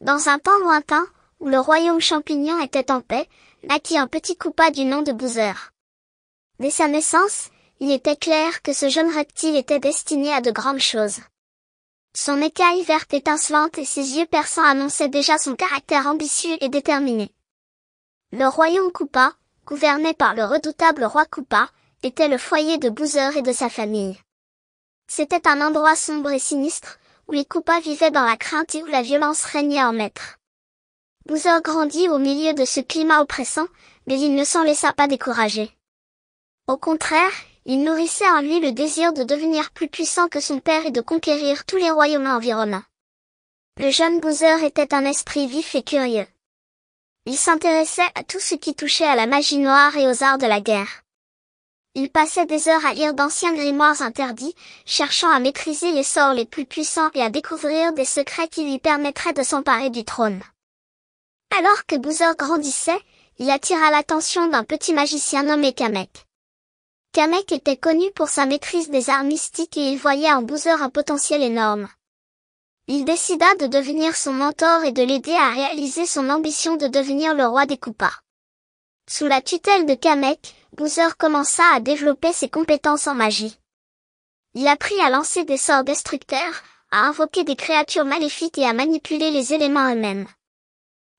Dans un temps lointain, où le royaume champignon était en paix, naquit un petit Koopa du nom de Bowser. Dès sa naissance, il était clair que ce jeune reptile était destiné à de grandes choses. Son écaille verte étincelante et ses yeux perçants annonçaient déjà son caractère ambitieux et déterminé. Le royaume Koopa, gouverné par le redoutable roi Koopa, était le foyer de Bowser et de sa famille. C'était un endroit sombre et sinistre, où les Koopas vivaient dans la crainte et où la violence régnait en maître. Bowser grandit au milieu de ce climat oppressant, mais il ne s'en laissa pas décourager. Au contraire, il nourrissait en lui le désir de devenir plus puissant que son père et de conquérir tous les royaumes environnants. Le jeune Bowser était un esprit vif et curieux. Il s'intéressait à tout ce qui touchait à la magie noire et aux arts de la guerre. Il passait des heures à lire d'anciens grimoires interdits, cherchant à maîtriser les sorts les plus puissants et à découvrir des secrets qui lui permettraient de s'emparer du trône. Alors que Bowser grandissait, il attira l'attention d'un petit magicien nommé Kamek. Kamek était connu pour sa maîtrise des arts mystiques et il voyait en Bowser un potentiel énorme. Il décida de devenir son mentor et de l'aider à réaliser son ambition de devenir le roi des Koopas. Sous la tutelle de Kamek, Bowser commença à développer ses compétences en magie. Il apprit à lancer des sorts destructeurs, à invoquer des créatures maléfiques et à manipuler les éléments eux-mêmes.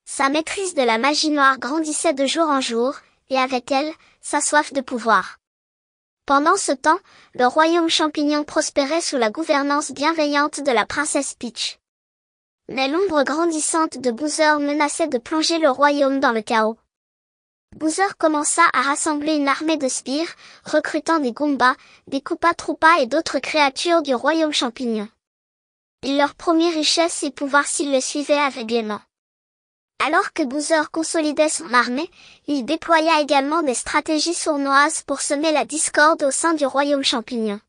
Sa maîtrise de la magie noire grandissait de jour en jour, et avec elle, sa soif de pouvoir. Pendant ce temps, le royaume champignon prospérait sous la gouvernance bienveillante de la princesse Peach. Mais l'ombre grandissante de Bowser menaçait de plonger le royaume dans le chaos. Bowser commença à rassembler une armée de sbires, recrutant des Goombas, des Koopa Troopas et d'autres créatures du royaume champignon. Il leur promit richesse et pouvoir s'ils le suivaient aveuglément. Alors que Bowser consolidait son armée, il déploya également des stratégies sournoises pour semer la discorde au sein du royaume champignon.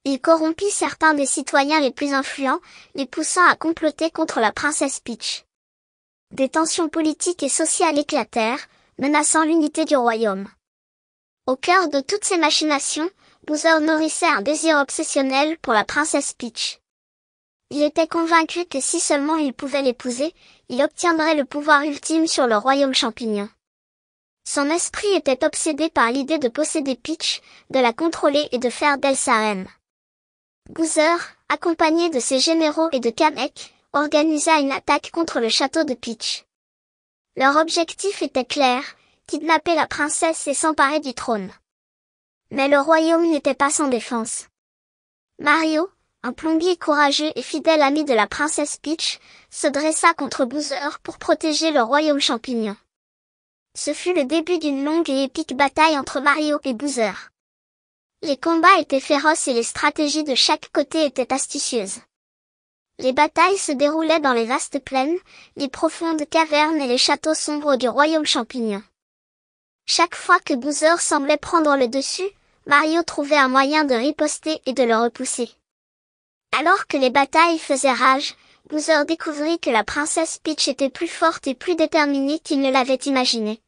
Il corrompit certains des citoyens les plus influents, les poussant à comploter contre la princesse Peach. Des tensions politiques et sociales éclatèrent, menaçant l'unité du royaume. Au cœur de toutes ces machinations, Bowser nourrissait un désir obsessionnel pour la princesse Peach. Il était convaincu que si seulement il pouvait l'épouser, il obtiendrait le pouvoir ultime sur le royaume champignon. Son esprit était obsédé par l'idée de posséder Peach, de la contrôler et de faire d'elle sa reine. Bowser, accompagné de ses généraux et de Kamek, organisa une attaque contre le château de Peach. Leur objectif était clair, kidnapper la princesse et s'emparer du trône. Mais le royaume n'était pas sans défense. Mario, un plombier courageux et fidèle ami de la princesse Peach, se dressa contre Bowser pour protéger le royaume champignon. Ce fut le début d'une longue et épique bataille entre Mario et Bowser. Les combats étaient féroces et les stratégies de chaque côté étaient astucieuses. Les batailles se déroulaient dans les vastes plaines, les profondes cavernes et les châteaux sombres du royaume champignon. Chaque fois que Bowser semblait prendre le dessus, Mario trouvait un moyen de riposter et de le repousser. Alors que les batailles faisaient rage, Bowser découvrit que la princesse Peach était plus forte et plus déterminée qu'il ne l'avait imaginé.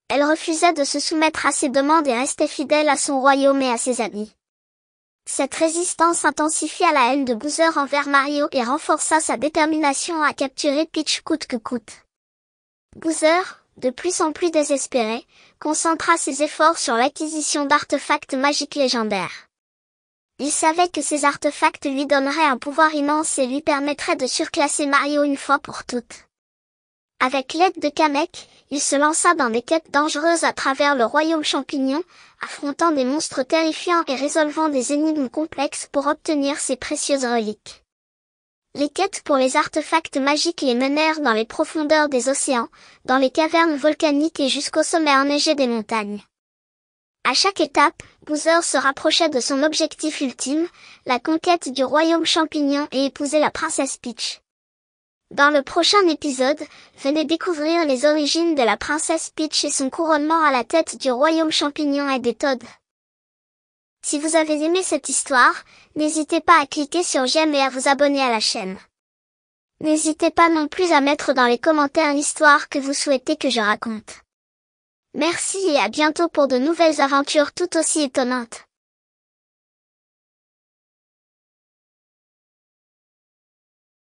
Elle refusait de se soumettre à ses demandes et restait fidèle à son royaume et à ses amis. Cette résistance intensifia la haine de Bowser envers Mario et renforça sa détermination à capturer Peach coûte que coûte. Bowser, de plus en plus désespéré, concentra ses efforts sur l'acquisition d'artefacts magiques légendaires. Il savait que ces artefacts lui donneraient un pouvoir immense et lui permettraient de surclasser Mario une fois pour toutes. Avec l'aide de Kamek, il se lança dans des quêtes dangereuses à travers le royaume champignon, affrontant des monstres terrifiants et résolvant des énigmes complexes pour obtenir ses précieuses reliques. Les quêtes pour les artefacts magiques les menèrent dans les profondeurs des océans, dans les cavernes volcaniques et jusqu'au sommet enneigé des montagnes. À chaque étape, Bowser se rapprochait de son objectif ultime, la conquête du royaume champignon et épouser la princesse Peach. Dans le prochain épisode, venez découvrir les origines de la princesse Peach et son couronnement à la tête du royaume champignon et des Toads. Si vous avez aimé cette histoire, n'hésitez pas à cliquer sur j'aime et à vous abonner à la chaîne. N'hésitez pas non plus à mettre dans les commentaires l'histoire que vous souhaitez que je raconte. Merci et à bientôt pour de nouvelles aventures tout aussi étonnantes.